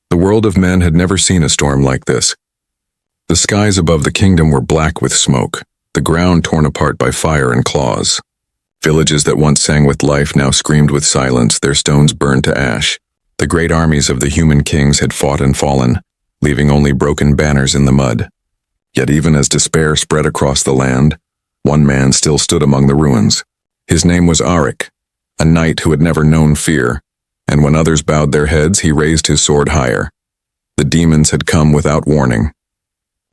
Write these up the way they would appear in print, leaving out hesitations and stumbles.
The world of men had never seen a storm like this. The skies above the kingdom were black with smoke, the ground torn apart by fire and claws. Villages that once sang with life now screamed with silence, their stones burned to ash. The great armies of the human kings had fought and fallen, leaving only broken banners in the mud. Yet even as despair spread across the land, one man still stood among the ruins. His name was Arik, a knight who had never known fear, and when others bowed their heads, he raised his sword higher. The demons had come without warning.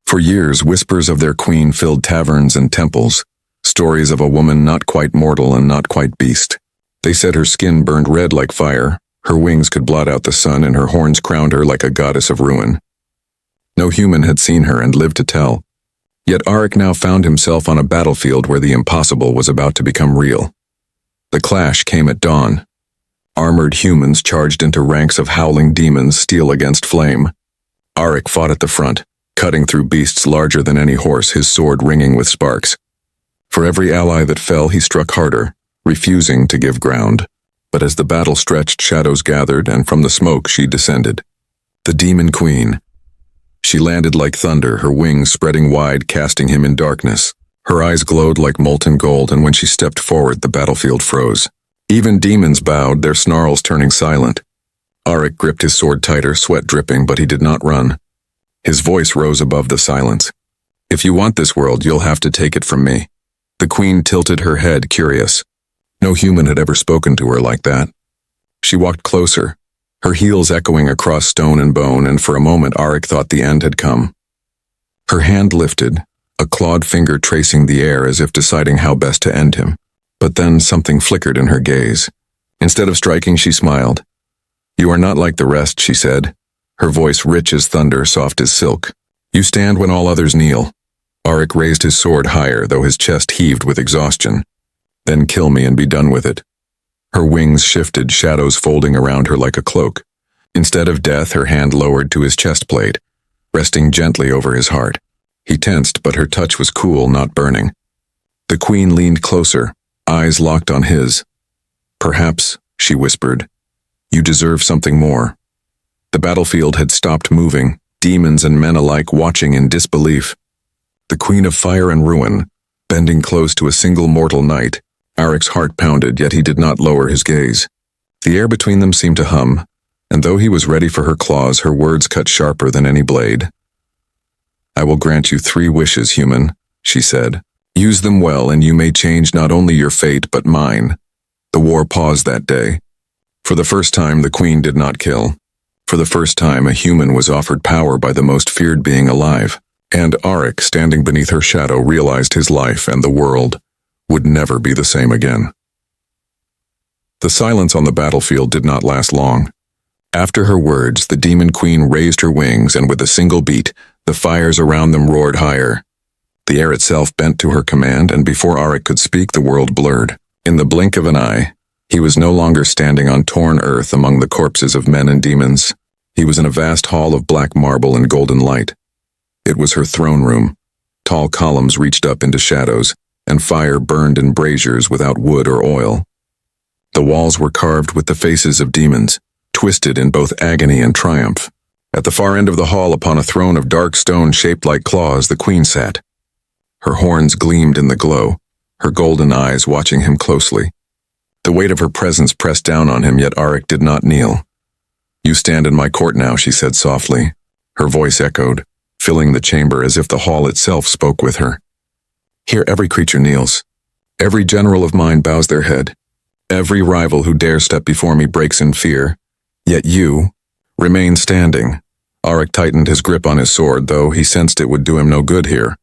For years, whispers of their queen filled taverns and temples, stories of a woman not quite mortal and not quite beast. They said her skin burned red like fire, her wings could blot out the sun, and her horns crowned her like a goddess of ruin. No human had seen her and lived to tell. Yet Arik now found himself on a battlefield where the impossible was about to become real. The clash came at dawn. Armored humans charged into ranks of howling demons, steel against flame. Arik fought at the front, cutting through beasts larger than any horse, his sword ringing with sparks. For every ally that fell, he struck harder, refusing to give ground. But as the battle stretched, shadows gathered, and from the smoke she descended. The Demon Queen. She landed like thunder, her wings spreading wide, casting him in darkness. Her eyes glowed like molten gold, and when she stepped forward, the battlefield froze. Even demons bowed, their snarls turning silent. Arik gripped his sword tighter, sweat dripping, but he did not run. His voice rose above the silence. "If you want this world, you'll have to take it from me." The queen tilted her head, curious. No human had ever spoken to her like that. She walked closer, her heels echoing across stone and bone, and for a moment Arik thought the end had come. Her hand lifted, a clawed finger tracing the air as if deciding how best to end him. But then something flickered in her gaze. Instead of striking, she smiled. "You are not like the rest," she said, her voice rich as thunder, soft as silk. "You stand when all others kneel." Arik raised his sword higher, though his chest heaved with exhaustion. "Then kill me and be done with it." Her wings shifted, shadows folding around her like a cloak. Instead of death, her hand lowered to his chest plate, resting gently over his heart. He tensed, but her touch was cool, not burning. The queen leaned closer, eyes locked on his. "Perhaps," she whispered, "you deserve something more." The battlefield had stopped moving, demons and men alike watching in disbelief. The queen of fire and ruin, bending close to a single mortal knight. Arik's heart pounded, yet he did not lower his gaze. The air between them seemed to hum, and though he was ready for her claws, her words cut sharper than any blade. "I will grant you 3 wishes, human," she said. "Use them well, and you may change not only your fate, but mine." The war paused that day. For the first time, the queen did not kill. For the first time, a human was offered power by the most feared being alive. And Arik, standing beneath her shadow, realized his life and the world would never be the same again. The silence on the battlefield did not last long. After her words, the Demon Queen raised her wings, and with a single beat, the fires around them roared higher. The air itself bent to her command, and before Arik could speak, the world blurred. In the blink of an eye, he was no longer standing on torn earth among the corpses of men and demons. He was in a vast hall of black marble and golden light. It was her throne room. Tall columns reached up into shadows, and fire burned in braziers without wood or oil. The walls were carved with the faces of demons, twisted in both agony and triumph. At the far end of the hall, upon a throne of dark stone shaped like claws, the queen sat. Her horns gleamed in the glow, her golden eyes watching him closely. The weight of her presence pressed down on him, yet Arik did not kneel. "You stand in my court now," she said softly. Her voice echoed, filling the chamber as if the hall itself spoke with her. "Here every creature kneels. Every general of mine bows their head. Every rival who dares step before me breaks in fear. Yet you remain standing." Arik tightened his grip on his sword, though he sensed it would do him no good here.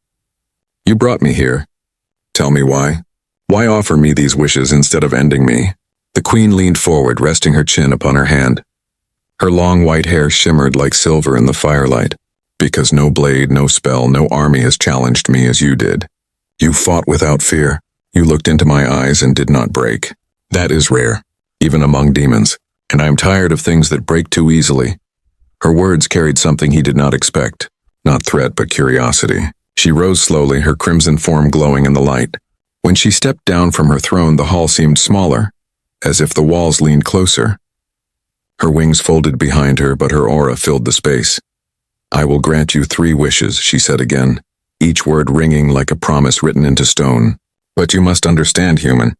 "You brought me here. Tell me why. Why offer me these wishes instead of ending me?" The queen leaned forward, resting her chin upon her hand. Her long white hair shimmered like silver in the firelight. "Because no blade, no spell, no army has challenged me as you did. You fought without fear. You looked into my eyes and did not break. That is rare, even among demons, and I am tired of things that break too easily." Her words carried something he did not expect, not threat but curiosity. She rose slowly, her crimson form glowing in the light. When she stepped down from her throne, the hall seemed smaller, as if the walls leaned closer. Her wings folded behind her, but her aura filled the space. "I will grant you 3 wishes," she said again, each word ringing like a promise written into stone. "But you must understand, human.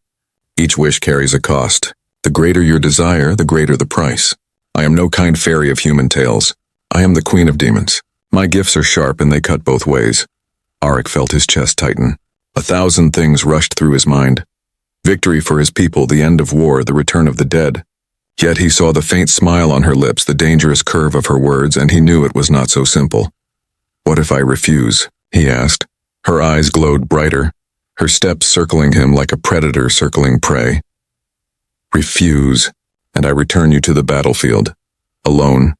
Each wish carries a cost. The greater your desire, the greater the price. I am no kind fairy of human tales. I am the queen of demons. My gifts are sharp and they cut both ways." Arik felt his chest tighten. 1,000 things rushed through his mind. Victory for his people, the end of war, the return of the dead. Yet he saw the faint smile on her lips, the dangerous curve of her words, and he knew it was not so simple. "What if I refuse?" he asked. Her eyes glowed brighter, her steps circling him like a predator circling prey. "Refuse, and I return you to the battlefield, alone.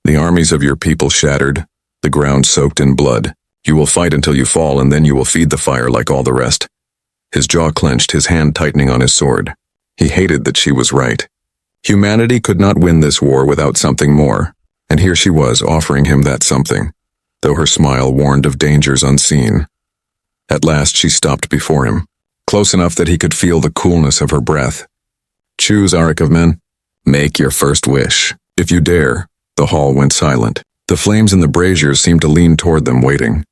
The armies of your people shattered, the ground soaked in blood. You will fight until you fall, and then you will feed the fire like all the rest." His jaw clenched, his hand tightening on his sword. He hated that she was right. Humanity could not win this war without something more, and here she was offering him that something, though her smile warned of dangers unseen. At last she stopped before him, close enough that he could feel the coolness of her breath. "Choose, Arik of Men. Make your first wish, if you dare." The hall went silent. The flames in the braziers seemed to lean toward them, waiting.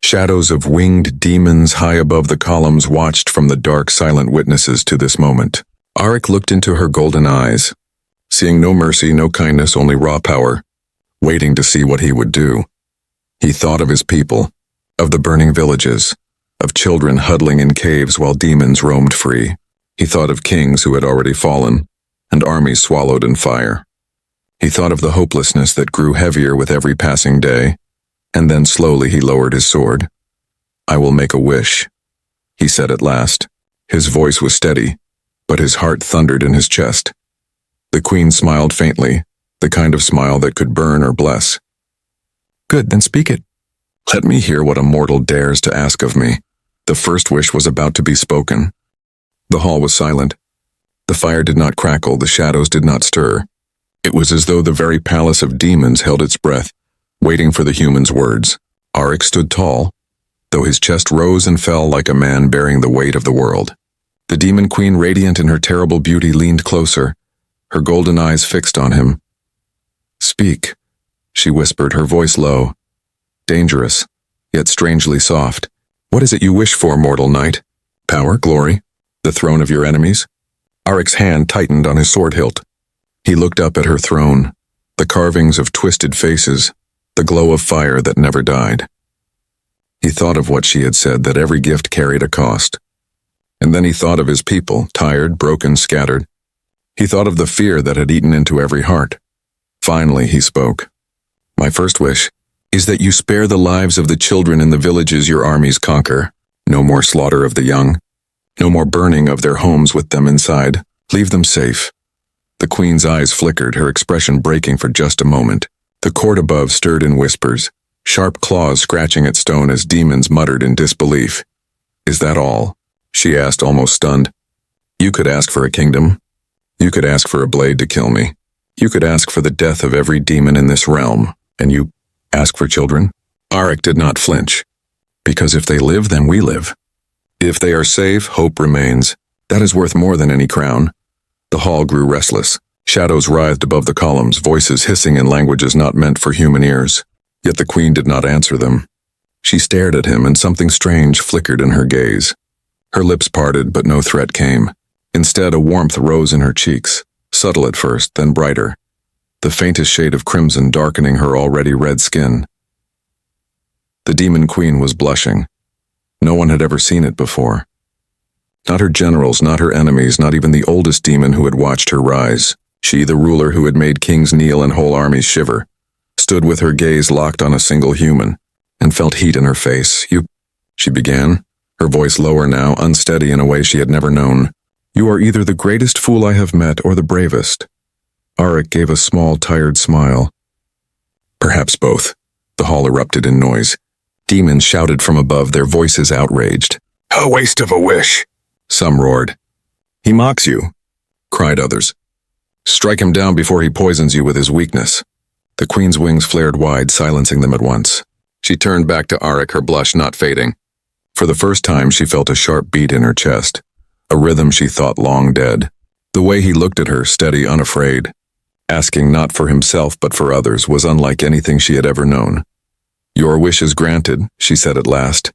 Shadows of winged demons high above the columns watched from the dark, silent witnesses to this moment. Arik looked into her golden eyes, seeing no mercy, no kindness, only raw power, waiting to see what he would do. He thought of his people, of the burning villages, of children huddling in caves while demons roamed free. He thought of kings who had already fallen, and armies swallowed in fire. He thought of the hopelessness that grew heavier with every passing day, and then slowly he lowered his sword. "I will make a wish," he said at last. His voice was steady, but his heart thundered in his chest. The queen smiled faintly, the kind of smile that could burn or bless. "Good, then speak it." "Let me hear what a mortal dares to ask of me." The first wish was about to be spoken. The hall was silent. The fire did not crackle, the shadows did not stir. It was as though the very palace of demons held its breath, waiting for the human's words. Arik stood tall, though his chest rose and fell like a man bearing the weight of the world. The demon queen, radiant in her terrible beauty, leaned closer, her golden eyes fixed on him. "Speak," she whispered, her voice low, dangerous, yet strangely soft. "What is it you wish for, mortal knight? Power, glory, the throne of your enemies?" Arik's hand tightened on his sword hilt. He looked up at her throne, the carvings of twisted faces, the glow of fire that never died. He thought of what she had said, that every gift carried a cost. And then he thought of his people, tired, broken, scattered. He thought of the fear that had eaten into every heart. Finally, he spoke. "My first wish is that you spare the lives of the children in the villages your armies conquer. No more slaughter of the young. No more burning of their homes with them inside. Leave them safe." The queen's eyes flickered, her expression breaking for just a moment. The court above stirred in whispers, sharp claws scratching at stone as demons muttered in disbelief. "Is that all?" she asked, almost stunned. "You could ask for a kingdom. You could ask for a blade to kill me. You could ask for the death of every demon in this realm, and you ask for children?" Arik did not flinch. "Because if they live, then we live. If they are safe, hope remains. That is worth more than any crown." The hall grew restless. Shadows writhed above the columns, voices hissing in languages not meant for human ears. Yet the queen did not answer them. She stared at him, and something strange flickered in her gaze. Her lips parted, but no threat came. Instead, a warmth rose in her cheeks, subtle at first, then brighter, the faintest shade of crimson darkening her already red skin. The demon queen was blushing. No one had ever seen it before. Not her generals, not her enemies, not even the oldest demon who had watched her rise. She, the ruler who had made kings kneel and whole armies shiver, stood with her gaze locked on a single human, and felt heat in her face. "You," she began, her voice lower now, unsteady in a way she had never known. "You are either the greatest fool I have met or the bravest." Arik gave a small, tired smile. "Perhaps both." The hall erupted in noise. Demons shouted from above, their voices outraged. "A waste of a wish," some roared. "He mocks you," cried others. "Strike him down before he poisons you with his weakness." The queen's wings flared wide, silencing them at once. She turned back to Arik, her blush not fading. For the first time, she felt a sharp beat in her chest, a rhythm she thought long dead. The way he looked at her, steady, unafraid. Asking not for himself but for others was unlike anything she had ever known. "Your wish is granted," she said at last,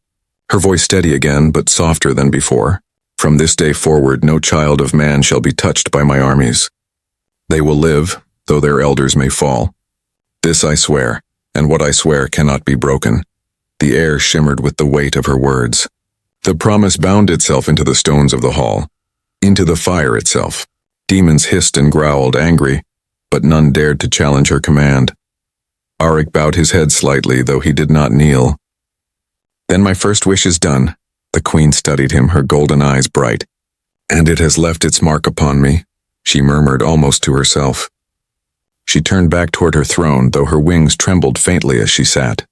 her voice steady again but softer than before. "From this day forward no child of man shall be touched by my armies. They will live, though their elders may fall. This I swear, and what I swear cannot be broken." The air shimmered with the weight of her words. The promise bound itself into the stones of the hall, into the fire itself. Demons hissed and growled, angry, but none dared to challenge her command. Auric bowed his head slightly, though he did not kneel. "Then my first wish is done." The queen studied him, her golden eyes bright. "And it has left its mark upon me," she murmured almost to herself. She turned back toward her throne, though her wings trembled faintly as she sat.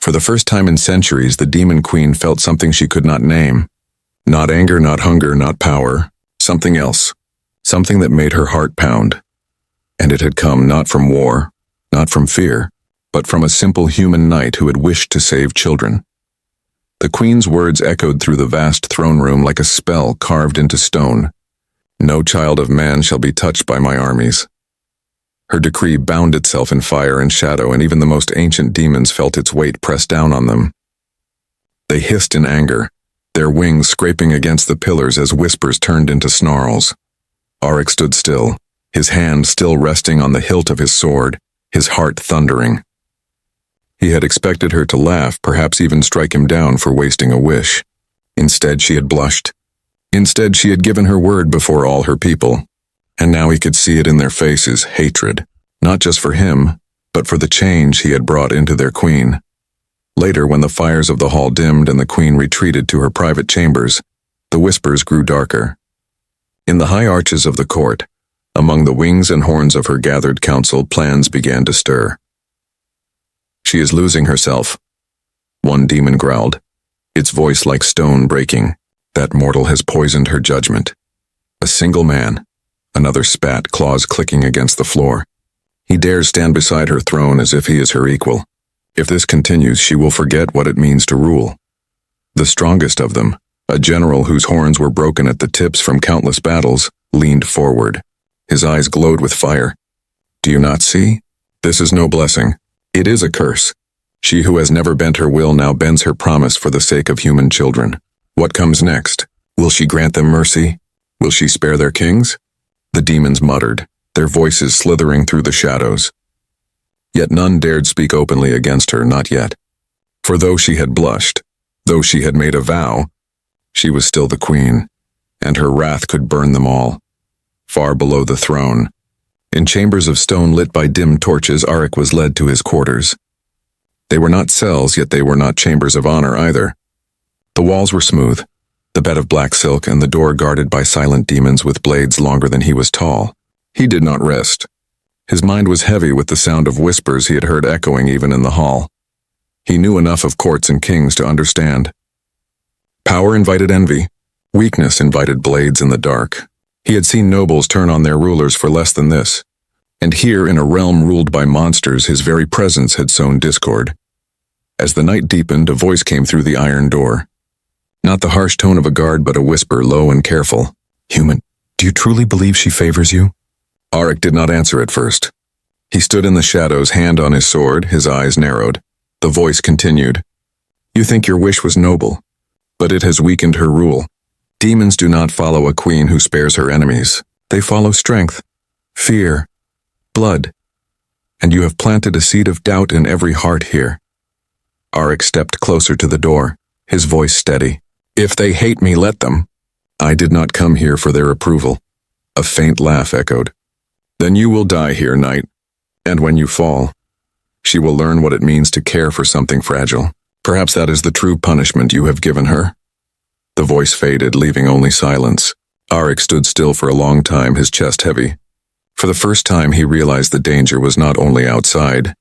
For the first time in centuries, the demon queen felt something she could not name. Not anger, not hunger, not power. Something else. Something that made her heart pound. And it had come not from war, not from fear, but from a simple human knight who had wished to save children. The queen's words echoed through the vast throne room like a spell carved into stone. "No child of man shall be touched by my armies." Her decree bound itself in fire and shadow, and even the most ancient demons felt its weight press down on them. They hissed in anger, their wings scraping against the pillars as whispers turned into snarls. Auric stood still, his hand still resting on the hilt of his sword, his heart thundering. He had expected her to laugh, perhaps even strike him down for wasting a wish. Instead, she had blushed. Instead, she had given her word before all her people. And now he could see it in their faces, hatred, not just for him, but for the change he had brought into their queen. Later, when the fires of the hall dimmed and the queen retreated to her private chambers, the whispers grew darker. In the high arches of the court, among the wings and horns of her gathered council, plans began to stir. "She is losing herself," one demon growled, its voice like stone breaking. "That mortal has poisoned her judgment." "A single man," another spat, claws clicking against the floor. "He dares stand beside her throne as if he is her equal. If this continues, she will forget what it means to rule." The strongest of them, a general whose horns were broken at the tips from countless battles, leaned forward. His eyes glowed with fire. "Do you not see? This is no blessing. It is a curse. She who has never bent her will now bends her promise for the sake of human children. What comes next? Will she grant them mercy? Will she spare their kings?" The demons muttered, their voices slithering through the shadows. Yet none dared speak openly against her, not yet. For though she had blushed, though she had made a vow, she was still the queen, and her wrath could burn them all. Far below the throne, in chambers of stone lit by dim torches, Auric was led to his quarters. They were not cells, yet they were not chambers of honor either. The walls were smooth, the bed of black silk, and the door guarded by silent demons with blades longer than he was tall. He did not rest. His mind was heavy with the sound of whispers he had heard echoing even in the hall. He knew enough of courts and kings to understand. Power invited envy. Weakness invited blades in the dark. He had seen nobles turn on their rulers for less than this. And here, in a realm ruled by monsters, his very presence had sown discord. As the night deepened, a voice came through the iron door. Not the harsh tone of a guard, but a whisper, low and careful. "Human, do you truly believe she favors you?" Auric did not answer at first. He stood in the shadows, hand on his sword, his eyes narrowed. The voice continued. "You think your wish was noble, but it has weakened her rule. Demons do not follow a queen who spares her enemies. They follow strength, fear, blood. And you have planted a seed of doubt in every heart here." Auric stepped closer to the door, his voice steady. "If they hate me, let them. I did not come here for their approval." A faint laugh echoed. "Then you will die here, knight. And when you fall, she will learn what it means to care for something fragile. Perhaps that is the true punishment you have given her." The voice faded, leaving only silence. Auric stood still for a long time, his chest heavy. For the first time, he realized the danger was not only outside,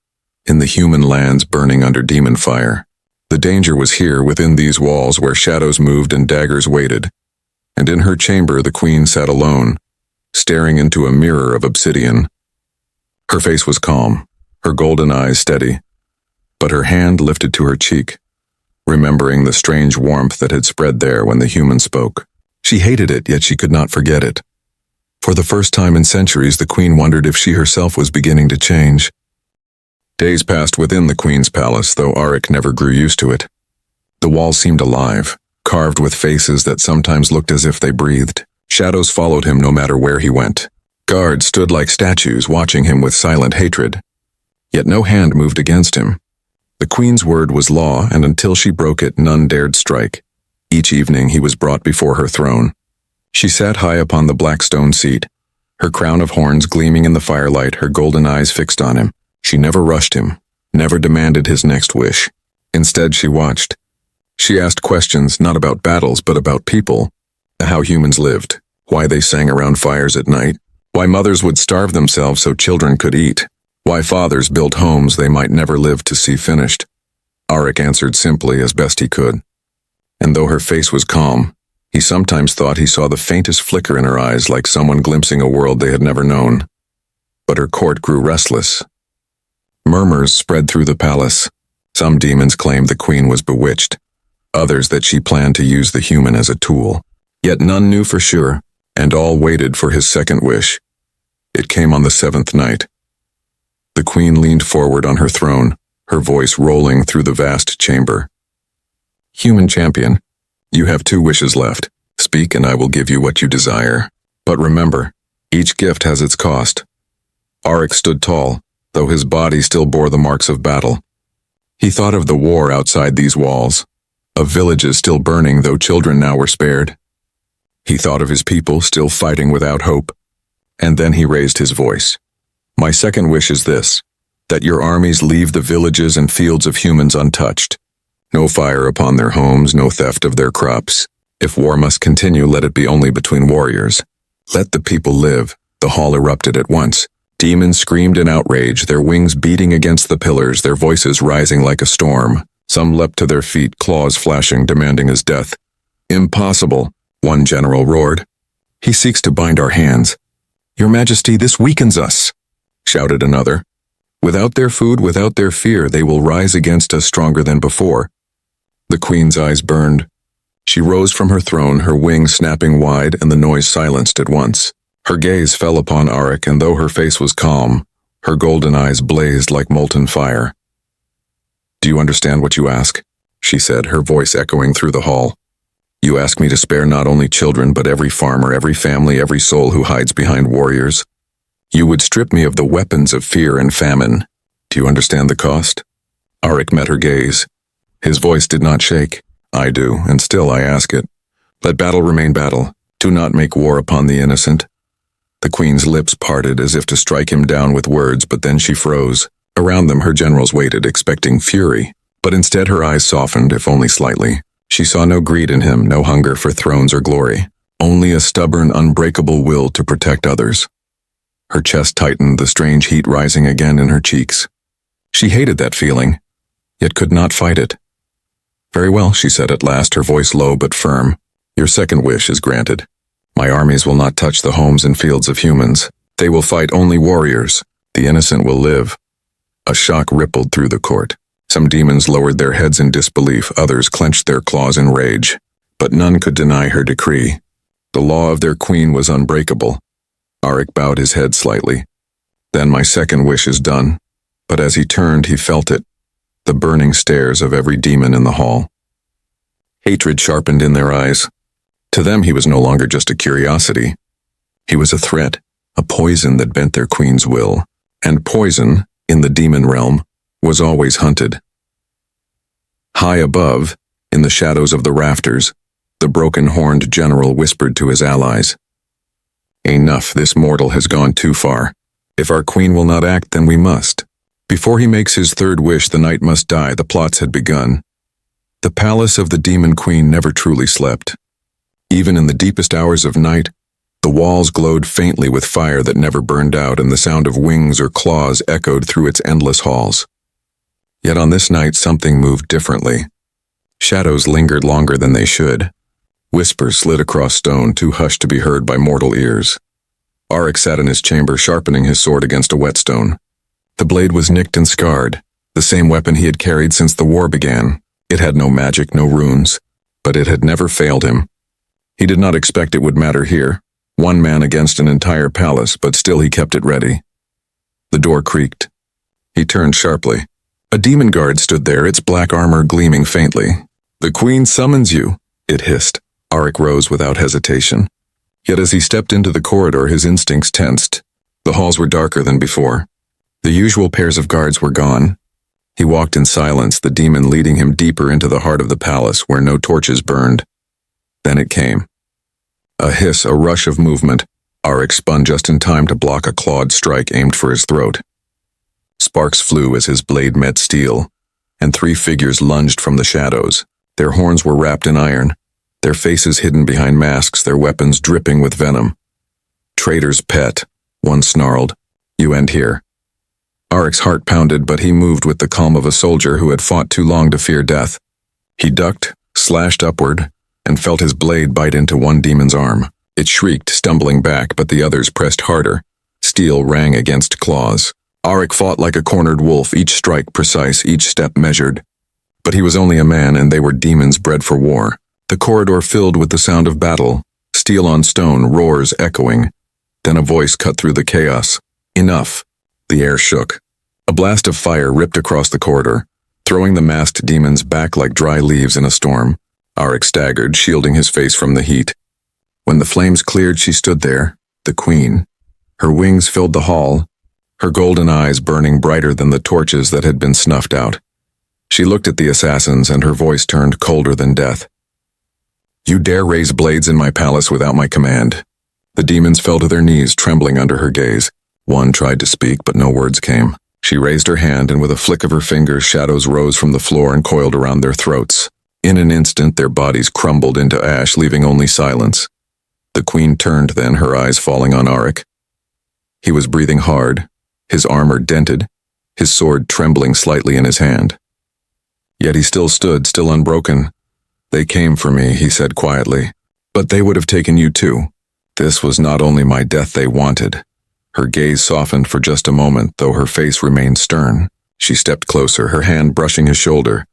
in the human lands burning under demon fire. The danger was here, within these walls where shadows moved and daggers waited. And in her chamber, the queen sat alone, staring into a mirror of obsidian. Her face was calm, her golden eyes steady, but her hand lifted to her cheek, remembering the strange warmth that had spread there when the human spoke. She hated it, yet she could not forget it. For the first time in centuries, the queen wondered if she herself was beginning to change. Days passed within the queen's palace, though Auric never grew used to it. The walls seemed alive, carved with faces that sometimes looked as if they breathed. Shadows followed him no matter where he went. Guards stood like statues, watching him with silent hatred. Yet no hand moved against him. The queen's word was law, and until she broke it, none dared strike. Each evening he was brought before her throne. She sat high upon the black stone seat, her crown of horns gleaming in the firelight, her golden eyes fixed on him. She never rushed him, never demanded his next wish. Instead, she watched. She asked questions not about battles, but about people. How humans lived, why they sang around fires at night, why mothers would starve themselves so children could eat, why fathers built homes they might never live to see finished. Auric answered simply as best he could. And though her face was calm, he sometimes thought he saw the faintest flicker in her eyes, like someone glimpsing a world they had never known. But her court grew restless. Murmurs spread through the palace. Some demons claimed the queen was bewitched, others that she planned to use the human as a tool. Yet none knew for sure, and all waited for his second wish. It came on the 7th night. The queen leaned forward on her throne, her voice rolling through the vast chamber. Human champion, you have 2 wishes left. Speak and I will give you what you desire. But remember, each gift has its cost. Auric stood tall, though his body still bore the marks of battle. He thought of the war outside these walls, of villages still burning though children now were spared. He thought of his people still fighting without hope. And then he raised his voice. My second wish is this, that your armies leave the villages and fields of humans untouched. No fire upon their homes, no theft of their crops. If war must continue, let it be only between warriors. Let the people live. The hall erupted at once. Demons screamed in outrage, their wings beating against the pillars, their voices rising like a storm. Some leapt to their feet, claws flashing, demanding his death. Impossible, one general roared. He seeks to bind our hands. Your Majesty, this weakens us, shouted another. Without their food, without their fear, they will rise against us stronger than before. The queen's eyes burned. She rose from her throne, her wings snapping wide, and the noise silenced at once. Her gaze fell upon Auric, and though her face was calm, her golden eyes blazed like molten fire. Do you understand what you ask? She said, her voice echoing through the hall. You ask me to spare not only children, but every farmer, every family, every soul who hides behind warriors. You would strip me of the weapons of fear and famine. Do you understand the cost? Auric met her gaze. His voice did not shake. I do, and still I ask it. Let battle remain battle. Do not make war upon the innocent. The queen's lips parted as if to strike him down with words, but then she froze. Around them her generals waited, expecting fury. But instead her eyes softened, if only slightly. She saw no greed in him, no hunger for thrones or glory. Only a stubborn, unbreakable will to protect others. Her chest tightened, the strange heat rising again in her cheeks. She hated that feeling, yet could not fight it. Very well, she said at last, her voice low but firm. Your second wish is granted. My armies will not touch the homes and fields of humans. They will fight only warriors. The innocent will live. A shock rippled through the court. Some demons lowered their heads in disbelief, others clenched their claws in rage. But none could deny her decree. The law of their queen was unbreakable. Auric bowed his head slightly. Then my second wish is done. But as he turned, he felt it. The burning stares of every demon in the hall. Hatred sharpened in their eyes. To them he was no longer just a curiosity. He was a threat, a poison that bent their queen's will. And poison, in the demon realm, was always hunted. High above, in the shadows of the rafters, the broken-horned general whispered to his allies. Enough, this mortal has gone too far. If our queen will not act, then we must. Before he makes his third wish, the night must die, the plots had begun. The palace of the demon queen never truly slept. Even in the deepest hours of night, the walls glowed faintly with fire that never burned out, and the sound of wings or claws echoed through its endless halls. Yet on this night something moved differently. Shadows lingered longer than they should. Whispers slid across stone, too hushed to be heard by mortal ears. Auric sat in his chamber, sharpening his sword against a whetstone. The blade was nicked and scarred, the same weapon he had carried since the war began. It had no magic, no runes, but it had never failed him. He did not expect it would matter here. One man against an entire palace, but still he kept it ready. The door creaked. He turned sharply. A demon guard stood there, its black armor gleaming faintly. "The queen summons you," it hissed. Arik rose without hesitation. Yet as he stepped into the corridor, his instincts tensed. The halls were darker than before. The usual pairs of guards were gone. He walked in silence, the demon leading him deeper into the heart of the palace where no torches burned. Then it came. A hiss, a rush of movement. Arik spun just in time to block a clawed strike aimed for his throat. Sparks flew as his blade met steel, and three figures lunged from the shadows. Their horns were wrapped in iron, their faces hidden behind masks, their weapons dripping with venom. "Traitor's pet," one snarled. "You end here." Arik's heart pounded, but he moved with the calm of a soldier who had fought too long to fear death. He ducked, slashed upward, and felt his blade bite into one demon's arm. It shrieked, stumbling back, but the others pressed harder. Steel rang against claws. Arik fought like a cornered wolf, each strike precise, each step measured. But he was only a man, and they were demons bred for war. The corridor filled with the sound of battle, steel on stone, roars echoing. Then a voice cut through the chaos. "Enough." The air shook. A blast of fire ripped across the corridor, throwing the masked demons back like dry leaves in a storm. Arik staggered, shielding his face from the heat. When the flames cleared, she stood there, the queen. Her wings filled the hall, her golden eyes burning brighter than the torches that had been snuffed out. She looked at the assassins, and her voice turned colder than death. "You dare raise blades in my palace without my command." The demons fell to their knees, trembling under her gaze. One tried to speak, but no words came. She raised her hand, and with a flick of her fingers, shadows rose from the floor and coiled around their throats. In an instant, their bodies crumbled into ash, leaving only silence. The queen turned then, her eyes falling on Arik. He was breathing hard, his armor dented, his sword trembling slightly in his hand. Yet he still stood, still unbroken. "They came for me," he said quietly. "But they would have taken you too. This was not only my death they wanted." Her gaze softened for just a moment, though her face remained stern. She stepped closer, her hand brushing his shoulder,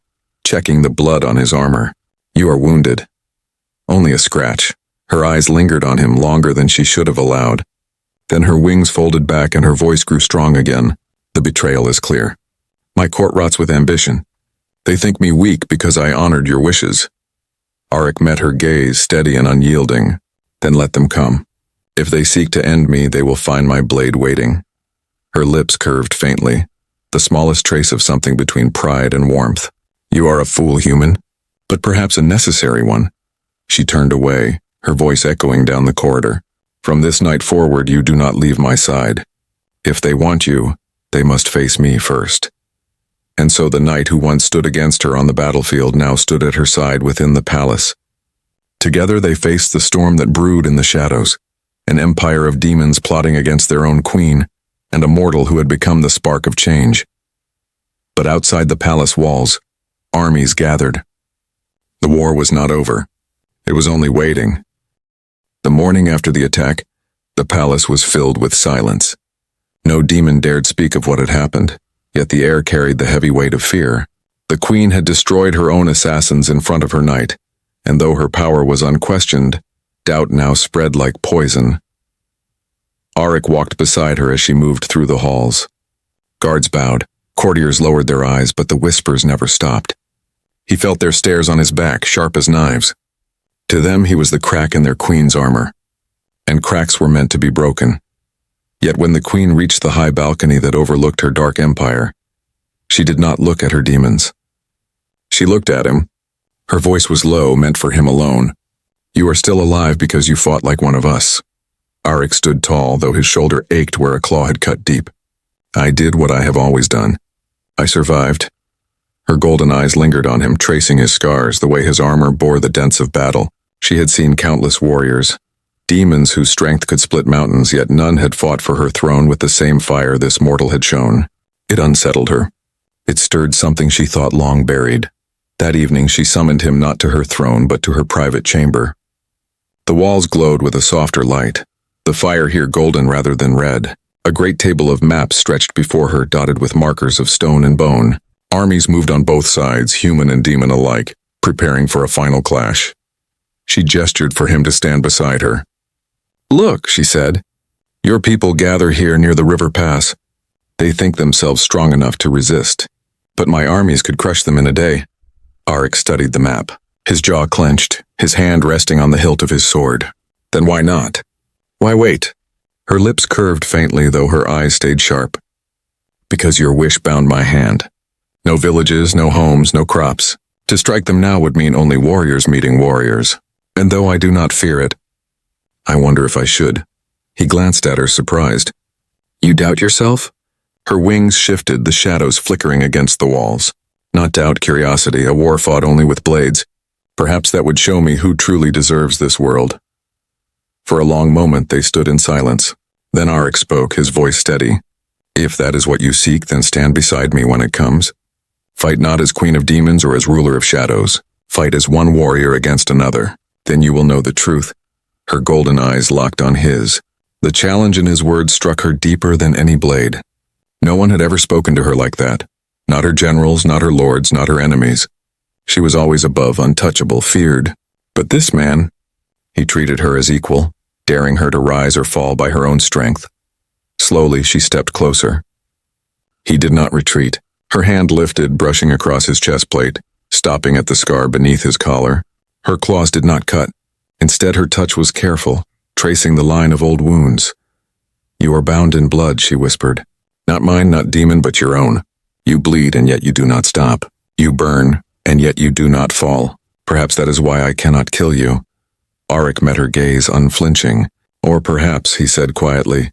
checking the blood on his armor. "You are wounded." "Only a scratch." Her eyes lingered on him longer than she should have allowed. Then her wings folded back and her voice grew strong again. "The betrayal is clear. My court rots with ambition. They think me weak because I honored your wishes." Arik met her gaze, steady and unyielding. "Then let them come. If they seek to end me, they will find my blade waiting." Her lips curved faintly, the smallest trace of something between pride and warmth. "You are a fool, human, but perhaps a necessary one." She turned away, her voice echoing down the corridor. "From this night forward, you do not leave my side. If they want you, they must face me first." And so the knight who once stood against her on the battlefield now stood at her side within the palace. Together they faced the storm that brewed in the shadows, an empire of demons plotting against their own queen, and a mortal who had become the spark of change. But outside the palace walls, armies gathered. The war was not over. It was only waiting. The morning after the attack, the palace was filled with silence. No demon dared speak of what had happened, yet the air carried the heavy weight of fear. The queen had destroyed her own assassins in front of her knight, and though her power was unquestioned, doubt now spread like poison. Arik walked beside her as she moved through the halls. Guards bowed, courtiers lowered their eyes, but the whispers never stopped. He felt their stares on his back, sharp as knives. To them he was the crack in their queen's armor, and cracks were meant to be broken. Yet when the queen reached the high balcony that overlooked her dark empire, she did not look at her demons. She looked at him. Her voice was low, meant for him alone. "You are still alive because you fought like one of us." Arik stood tall, though his shoulder ached where a claw had cut deep. "I did what I have always done. I survived." Her golden eyes lingered on him, tracing his scars, the way his armor bore the dents of battle. She had seen countless warriors, demons whose strength could split mountains, yet none had fought for her throne with the same fire this mortal had shown. It unsettled her. It stirred something she thought long buried. That evening she summoned him not to her throne, but to her private chamber. The walls glowed with a softer light, the fire here golden rather than red. A great table of maps stretched before her, dotted with markers of stone and bone. Armies moved on both sides, human and demon alike, preparing for a final clash. She gestured for him to stand beside her. "Look," she said. "Your people gather here near the river pass. They think themselves strong enough to resist. But my armies could crush them in a day." Arik studied the map, his jaw clenched, his hand resting on the hilt of his sword. "Then why not? Why wait?" Her lips curved faintly, though her eyes stayed sharp. "Because your wish bound my hand. No villages, no homes, no crops. To strike them now would mean only warriors meeting warriors. And though I do not fear it, I wonder if I should." He glanced at her, surprised. "You doubt yourself?" Her wings shifted, the shadows flickering against the walls. "Not doubt, curiosity, a war fought only with blades. Perhaps that would show me who truly deserves this world." For a long moment they stood in silence. Then Arik spoke, his voice steady. "If that is what you seek, then stand beside me when it comes. Fight not as queen of demons or as ruler of shadows. Fight as one warrior against another. Then you will know the truth." Her golden eyes locked on his. The challenge in his words struck her deeper than any blade. No one had ever spoken to her like that. Not her generals, not her lords, not her enemies. She was always above, untouchable, feared. But this man, he treated her as equal, daring her to rise or fall by her own strength. Slowly, she stepped closer. He did not retreat. Her hand lifted, brushing across his chest plate, stopping at the scar beneath his collar. Her claws did not cut. Instead, her touch was careful, tracing the line of old wounds. "You are bound in blood," she whispered. "Not mine, not demon, but your own. You bleed, and yet you do not stop. You burn, and yet you do not fall. Perhaps that is why I cannot kill you." Arik met her gaze, unflinching. "Or perhaps," he said quietly,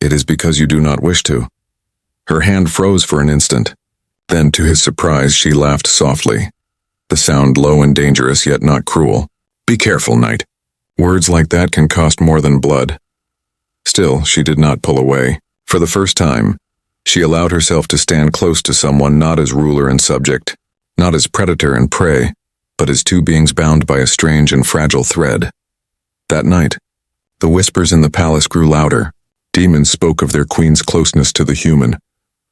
"it is because you do not wish to." Her hand froze for an instant. Then, to his surprise, she laughed softly. The sound low and dangerous, yet not cruel. "Be careful, knight. Words like that can cost more than blood." Still, she did not pull away. For the first time, she allowed herself to stand close to someone not as ruler and subject, not as predator and prey, but as two beings bound by a strange and fragile thread. That night, the whispers in the palace grew louder. Demons spoke of their queen's closeness to the human,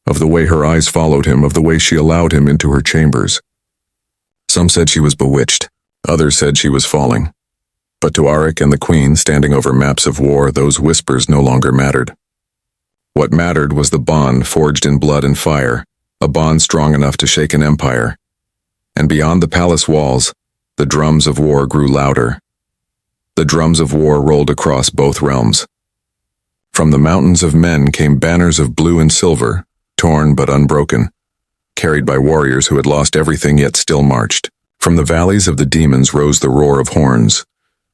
of the way her eyes followed him, of the way she allowed him into her chambers. Some said she was bewitched, others said she was falling. But to Arik and the queen, standing over maps of war, those whispers no longer mattered. What mattered was the bond forged in blood and fire, a bond strong enough to shake an empire. And beyond the palace walls, the drums of war grew louder. The drums of war rolled across both realms. From the mountains of men came banners of blue and silver, torn but unbroken, carried by warriors who had lost everything yet still marched. From the valleys of the demons rose the roar of horns,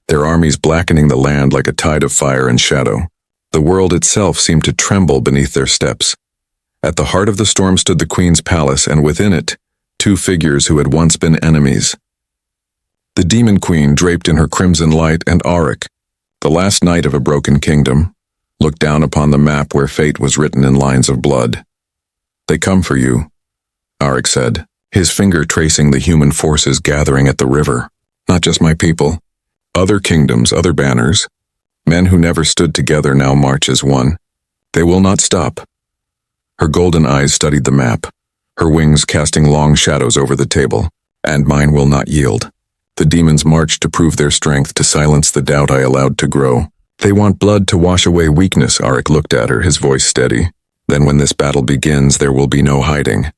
their armies blackening the land like a tide of fire and shadow. The world itself seemed to tremble beneath their steps. At the heart of the storm stood the queen's palace, and within it, two figures who had once been enemies. The demon queen, draped in her crimson light, and Arik, the last knight of a broken kingdom, looked down upon the map where fate was written in lines of blood. "They come for you," Arik said, his finger tracing the human forces gathering at the river. "Not just my people. Other kingdoms, other banners. Men who never stood together now march as one. They will not stop." Her golden eyes studied the map, her wings casting long shadows over the table. "And mine will not yield. The demons march to prove their strength, to silence the doubt I allowed to grow. They want blood to wash away weakness." Arik looked at her, his voice steady. "Then when this battle begins, there will be no hiding.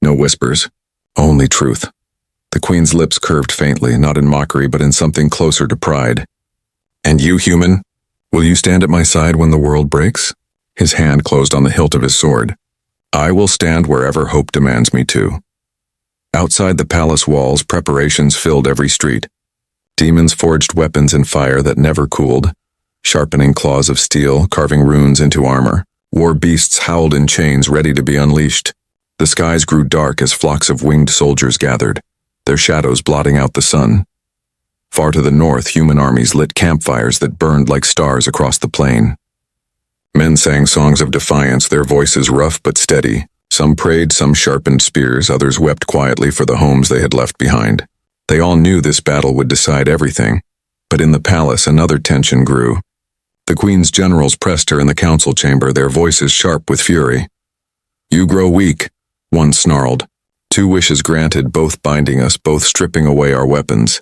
No whispers. Only truth." The queen's lips curved faintly, not in mockery, but in something closer to pride. "And you, human? Will you stand at my side when the world breaks?" His hand closed on the hilt of his sword. "I will stand wherever hope demands me to." Outside the palace walls, preparations filled every street. Demons forged weapons in fire that never cooled, sharpening claws of steel, carving runes into armor. War beasts howled in chains, ready to be unleashed. The skies grew dark as flocks of winged soldiers gathered, their shadows blotting out the sun. Far to the north, human armies lit campfires that burned like stars across the plain. Men sang songs of defiance, their voices rough but steady. Some prayed, some sharpened spears, others wept quietly for the homes they had left behind. They all knew this battle would decide everything. But in the palace, another tension grew. The queen's generals pressed her in the council chamber, their voices sharp with fury. "You grow weak," one snarled. "Two wishes granted, both binding us, both stripping away our weapons.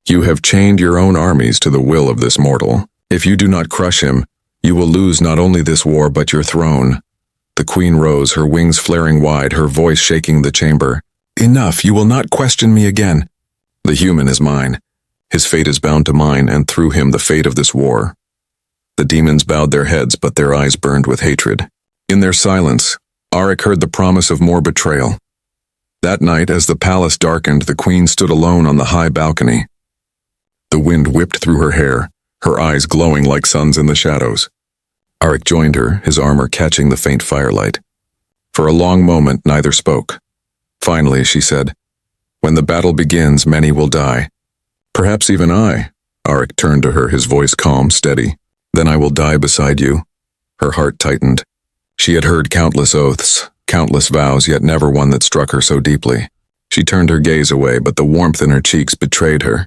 You have chained your own armies to the will of this mortal. If you do not crush him, you will lose not only this war but your throne." The queen rose, her wings flaring wide, her voice shaking the chamber. "Enough, you will not question me again. The human is mine. His fate is bound to mine, and through him the fate of this war." The demons bowed their heads, but their eyes burned with hatred. In their silence, Auric heard the promise of more betrayal. That night, as the palace darkened, the queen stood alone on the high balcony. The wind whipped through her hair, her eyes glowing like suns in the shadows. Auric joined her, his armor catching the faint firelight. For a long moment, neither spoke. Finally, she said, "When the battle begins, many will die. Perhaps even I." Auric turned to her, his voice calm, steady. "Then I will die beside you." Her heart tightened. She had heard countless oaths, countless vows, yet never one that struck her so deeply. She turned her gaze away, but the warmth in her cheeks betrayed her.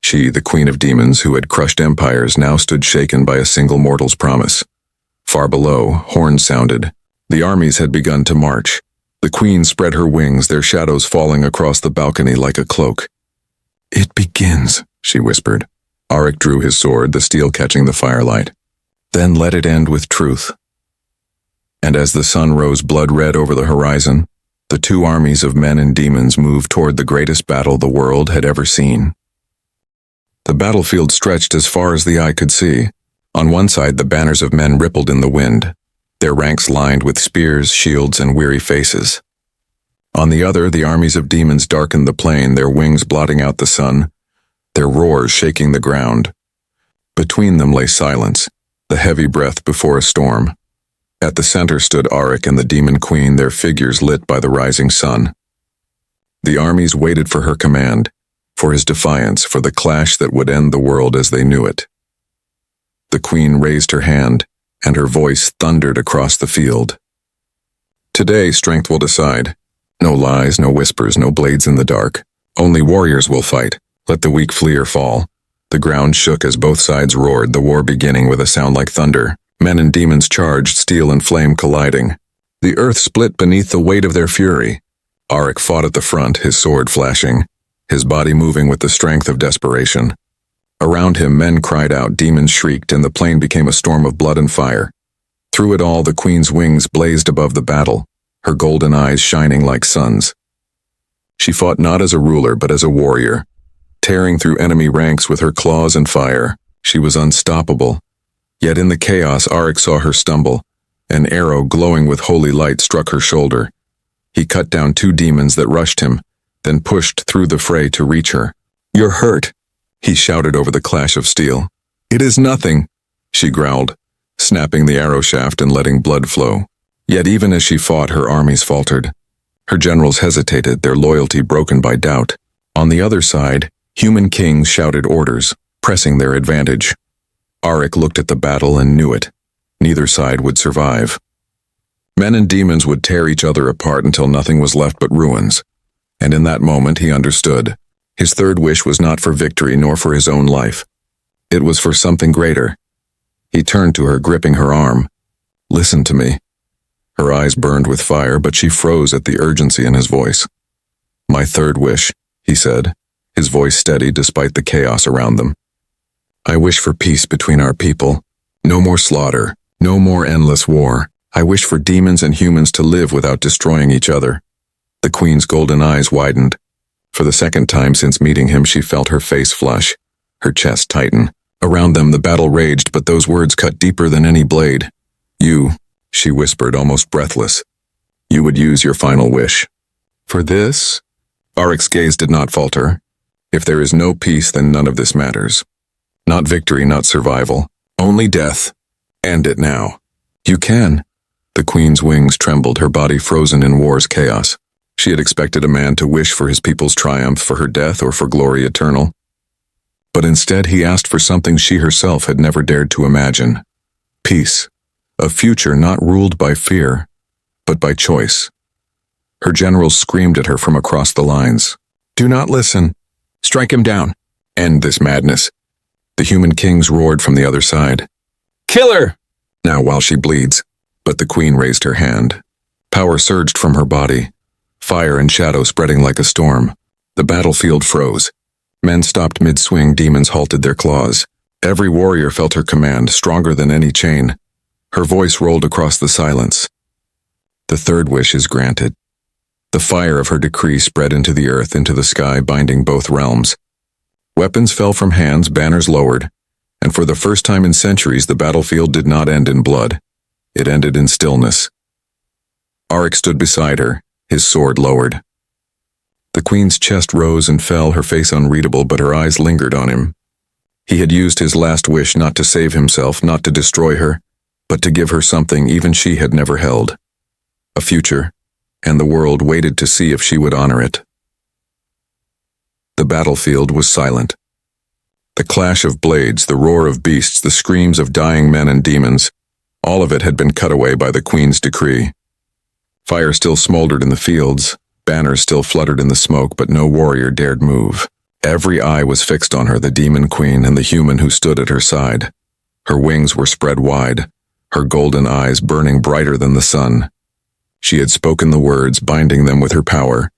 She, the queen of demons who had crushed empires, now stood shaken by a single mortal's promise. Far below, horns sounded. The armies had begun to march. The queen spread her wings, their shadows falling across the balcony like a cloak. "It begins," she whispered. Auric drew his sword, the steel catching the firelight. "Then let it end with truth." And as the sun rose blood-red over the horizon, the two armies of men and demons moved toward the greatest battle the world had ever seen. The battlefield stretched as far as the eye could see. On one side, the banners of men rippled in the wind, their ranks lined with spears, shields, and weary faces. On the other, the armies of demons darkened the plain, their wings blotting out the sun, their roars shaking the ground. Between them lay silence, the heavy breath before a storm. At the center stood Auric and the demon queen, their figures lit by the rising sun. The armies waited for her command, for his defiance, for the clash that would end the world as they knew it. The queen raised her hand, and her voice thundered across the field. "Today, strength will decide. No lies, no whispers, no blades in the dark. Only warriors will fight. Let the weak flee or fall." The ground shook as both sides roared, the war beginning with a sound like thunder. Men and demons charged, steel and flame colliding. The earth split beneath the weight of their fury. Auric fought at the front, his sword flashing, his body moving with the strength of desperation. Around him, men cried out, demons shrieked, and the plain became a storm of blood and fire. Through it all, the queen's wings blazed above the battle, her golden eyes shining like suns. She fought not as a ruler, but as a warrior. Tearing through enemy ranks with her claws and fire, she was unstoppable. Yet in the chaos, Auric saw her stumble. An arrow glowing with holy light struck her shoulder. He cut down two demons that rushed him, then pushed through the fray to reach her. "You're hurt," he shouted over the clash of steel. "It is nothing," she growled, snapping the arrow shaft and letting blood flow. Yet even as she fought, her armies faltered. Her generals hesitated, their loyalty broken by doubt. On the other side, human kings shouted orders, pressing their advantage. Auric looked at the battle and knew it. Neither side would survive. Men and demons would tear each other apart until nothing was left but ruins. And in that moment he understood. His third wish was not for victory nor for his own life. It was for something greater. He turned to her, gripping her arm. "Listen to me." Her eyes burned with fire, but she froze at the urgency in his voice. "My third wish," he said, his voice steady despite the chaos around them. "I wish for peace between our people. No more slaughter, no more endless war. I wish for demons and humans to live without destroying each other." The queen's golden eyes widened. For the second time since meeting him, she felt her face flush, her chest tighten. Around them, the battle raged, but those words cut deeper than any blade. "You," she whispered, almost breathless. "You would use your final wish. For this?" Auric's gaze did not falter. "If there is no peace, then none of this matters. Not victory, not survival. Only death. End it now." "You can." The queen's wings trembled, her body frozen in war's chaos. She had expected a man to wish for his people's triumph, for her death, or for glory eternal. But instead he asked for something she herself had never dared to imagine. Peace. A future not ruled by fear, but by choice. Her generals screamed at her from across the lines. "Do not listen. Strike him down. End this madness." The human kings roared from the other side. "Kill her!" Now while she bleeds. But the queen raised her hand. Power surged from her body, fire and shadow spreading like a storm. The battlefield froze. Men stopped mid-swing, demons halted their claws. Every warrior felt her command, stronger than any chain. Her voice rolled across the silence. The third wish is granted. The fire of her decree spread into the earth, into the sky, binding both realms. Weapons fell from hands, banners lowered, and for the first time in centuries the battlefield did not end in blood. It ended in stillness. Arik stood beside her, his sword lowered. The queen's chest rose and fell, her face unreadable, but her eyes lingered on him. He had used his last wish not to save himself, not to destroy her, but to give her something even she had never held. A future, and the world waited to see if she would honor it. The battlefield was silent. The clash of blades, the roar of beasts, the screams of dying men and demons, all of it had been cut away by the queen's decree. Fire still smoldered in the fields, banners still fluttered in the smoke, but no warrior dared move. Every eye was fixed on her, the demon queen and the human who stood at her side. Her wings were spread wide, her golden eyes burning brighter than the sun. She had spoken the words, binding them with her power,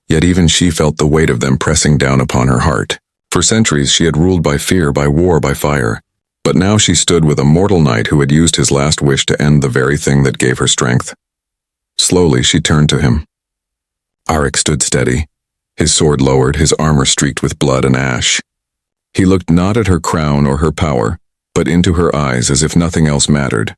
yet even she felt the weight of them pressing down upon her heart. For centuries she had ruled by fear, by war, by fire, but now she stood with a mortal knight who had used his last wish to end the very thing that gave her strength. Slowly she turned to him. Arik stood steady, his sword lowered, his armor streaked with blood and ash. He looked not at her crown or her power, but into her eyes as if nothing else mattered.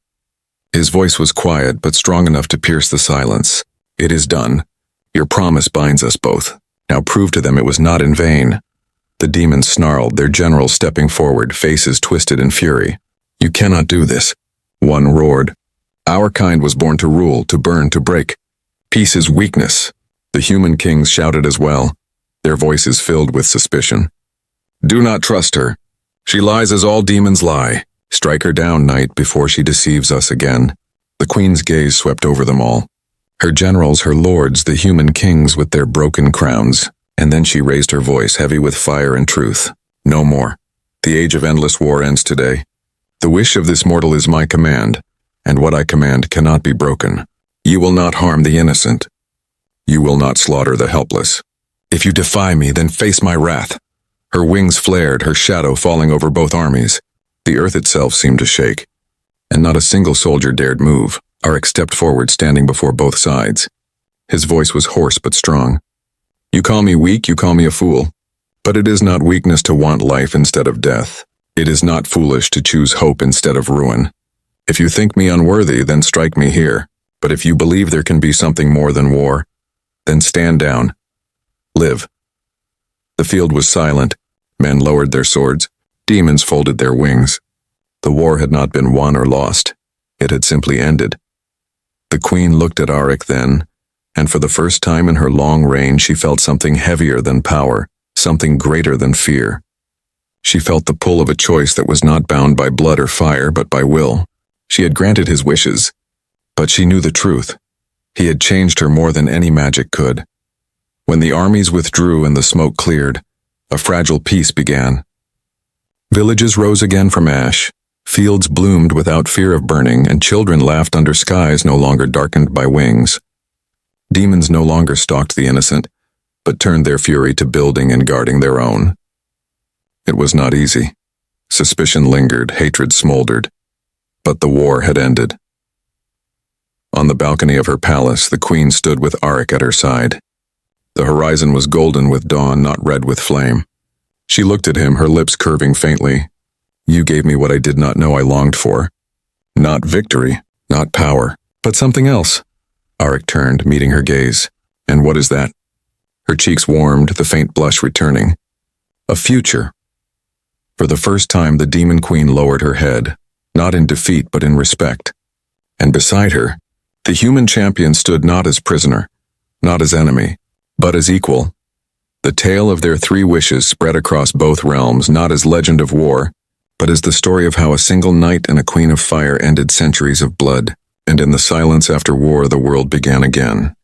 His voice was quiet but strong enough to pierce the silence. "It is done. Your promise binds us both. Now prove to them it was not in vain." The demons snarled, their generals stepping forward, faces twisted in fury. "You cannot do this," one roared. "Our kind was born to rule, to burn, to break. Peace is weakness." The human kings shouted as well, their voices filled with suspicion. "Do not trust her. She lies as all demons lie. Strike her down, knight, before she deceives us again." The queen's gaze swept over them all. Her generals, her lords, the human kings with their broken crowns. And then she raised her voice, heavy with fire and truth. "No more. The age of endless war ends today. The wish of this mortal is my command, and what I command cannot be broken. You will not harm the innocent. You will not slaughter the helpless. If you defy me, then face my wrath." Her wings flared, her shadow falling over both armies. The earth itself seemed to shake, and not a single soldier dared move. Arik stepped forward, standing before both sides. His voice was hoarse but strong. "You call me weak, you call me a fool. But it is not weakness to want life instead of death. It is not foolish to choose hope instead of ruin. If you think me unworthy, then strike me here. But if you believe there can be something more than war, then stand down. Live." The field was silent. Men lowered their swords. Demons folded their wings. The war had not been won or lost. It had simply ended. The queen looked at Arik then, and for the first time in her long reign she felt something heavier than power, something greater than fear. She felt the pull of a choice that was not bound by blood or fire, but by will. She had granted his wishes, but she knew the truth. He had changed her more than any magic could. When the armies withdrew and the smoke cleared, a fragile peace began. Villages rose again from ash, fields bloomed without fear of burning, and children laughed under skies no longer darkened by wings. Demons no longer stalked the innocent, but turned their fury to building and guarding their own. It was not easy. Suspicion lingered, hatred smoldered, but the war had ended. On the balcony of her palace, the queen stood with Arik at her side. The horizon was golden with dawn, not red with flame. She looked at him, her lips curving faintly. "You gave me what I did not know I longed for. Not victory, not power, but something else." Arik turned, meeting her gaze. "And what is that?" Her cheeks warmed, the faint blush returning. "A future." For the first time, the demon queen lowered her head, not in defeat but in respect. And beside her, the human champion stood not as prisoner, not as enemy, but as equal. The tale of their three wishes spread across both realms, not as legend of war, but as the story of how a single knight and a queen of fire ended centuries of blood, and in the silence after war the world began again.